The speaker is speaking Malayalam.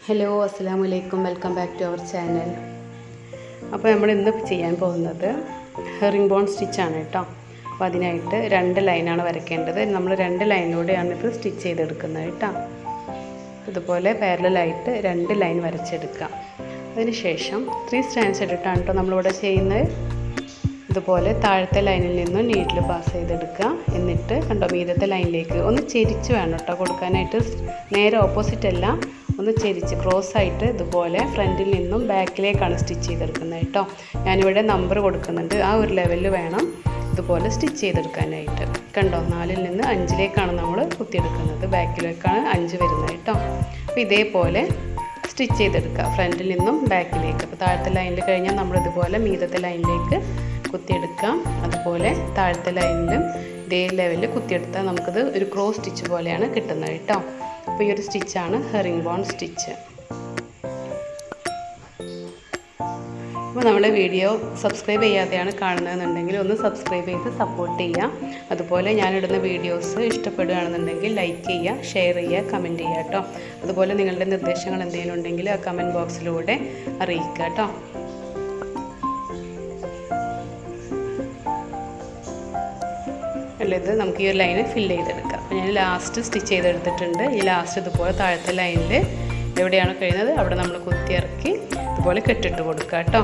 ഹലോ അസ്സലാമു അലൈക്കും, welcome back to our channel. അപ്പോൾ നമ്മൾ ഇന്ന് ചെയ്യാൻ പോകുന്നത് ഹെറിംഗ് ബോൺ സ്റ്റിച്ചാണ് കേട്ടോ. അപ്പോൾ അതിനായിട്ട് 2 ലൈനാണ് വരയ്ക്കേണ്ടത്. നമ്മൾ 2 ലൈനിലൂടെയാണ് ഇത് സ്റ്റിച്ച് ചെയ്തെടുക്കുന്നത് കേട്ടോ. ഇതുപോലെ പാരലലായിട്ട് 2 ലൈൻ വരച്ചെടുക്കാം. അതിനുശേഷം 3 സ്റ്റാൻഡ്സ് ഇട്ടിട്ടാണ് കേട്ടോ നമ്മളിവിടെ ചെയ്യുന്നത്. ഇതുപോലെ താഴത്തെ ലൈനിൽ നിന്നും നീഡിൽ പാസ് ചെയ്തെടുക്കുക. എന്നിട്ട് കണ്ടോ മീദത്തെ ലൈനിലേക്ക് ഒന്ന് ചെരിച്ച് വേണം കേട്ടോ കൊടുക്കാനായിട്ട്. നേരെ ഓപ്പോസിറ്റ് അല്ല, ഒന്ന് ചെരിച്ച് ക്രോസ് ആയിട്ട് ഇതുപോലെ ഫ്രണ്ടിൽ നിന്നും ബാക്കിലേക്കാണ് സ്റ്റിച്ച് ചെയ്തെടുക്കുന്നത് കേട്ടോ. ഞാനിവിടെ നമ്പർ കൊടുക്കുന്നുണ്ട്, ആ ഒരു ലെവലിൽ വേണം ഇതുപോലെ സ്റ്റിച്ച് ചെയ്തെടുക്കാനായിട്ട്. കണ്ടോ 4ൽ നിന്ന് 5ലേക്കാണ് നമ്മൾ കുത്തിയെടുക്കുന്നത്, ബാക്കിലേക്കാണ് 5 വരുന്നത് കേട്ടോ. അപ്പോൾ ഇതേപോലെ സ്റ്റിച്ച് ചെയ്തെടുക്കുക ഫ്രണ്ടിൽ നിന്നും ബാക്കിലേക്ക്. അപ്പോൾ താഴത്തെ ലൈനിൽ കഴിഞ്ഞാൽ നമ്മളിതുപോലെ മീദത്തെ ലൈനിലേക്ക് കുത്തിയെടുക്കാം. അതുപോലെ താഴത്തെ ലൈനിലും ഇതേ ലെവലിൽ കുത്തിയെടുത്താൽ നമുക്കത് ഒരു ക്രോസ് സ്റ്റിച്ച് പോലെയാണ് കിട്ടുന്നത് കേട്ടോ. അപ്പോൾ ഈ ഒരു സ്റ്റിച്ചാണ് ഹെറിംഗ് ബോൺ സ്റ്റിച്ച്. അപ്പോൾ നമ്മുടെ വീഡിയോ സബ്സ്ക്രൈബ് ചെയ്യാതെയാണ് കാണുന്നതെന്നുണ്ടെങ്കിൽ ഒന്ന് സബ്സ്ക്രൈബ് ചെയ്ത് സപ്പോർട്ട് ചെയ്യുക. അതുപോലെ ഞാനിടുന്ന വീഡിയോസ് ഇഷ്ടപ്പെടുകയാണെന്നുണ്ടെങ്കിൽ ലൈക്ക് ചെയ്യുക, ഷെയർ ചെയ്യുക, കമൻറ്റ് ചെയ്യുക കേട്ടോ. അതുപോലെ നിങ്ങളുടെ നിർദ്ദേശങ്ങൾ എന്തെങ്കിലും ഉണ്ടെങ്കിൽ ആ കമൻറ്റ് ബോക്സിലൂടെ അറിയിക്കുക കേട്ടോ. ഇത് നമുക്ക് ഈ ഒരു ലൈന് ഫില്ല് ചെയ്തെടുക്കാം. അപ്പോൾ ഞാൻ ലാസ്റ്റ് സ്റ്റിച്ച് ചെയ്തെടുത്തിട്ടുണ്ട്. ഈ ലാസ്റ്റ് ഇതുപോലെ താഴത്തെ ലൈനിൽ എവിടെയാണ് കഴിയുന്നത് അവിടെ നമ്മൾ കുത്തിയിറക്കി ഇതുപോലെ കെട്ടിട്ട് കൊടുക്കുക കേട്ടോ.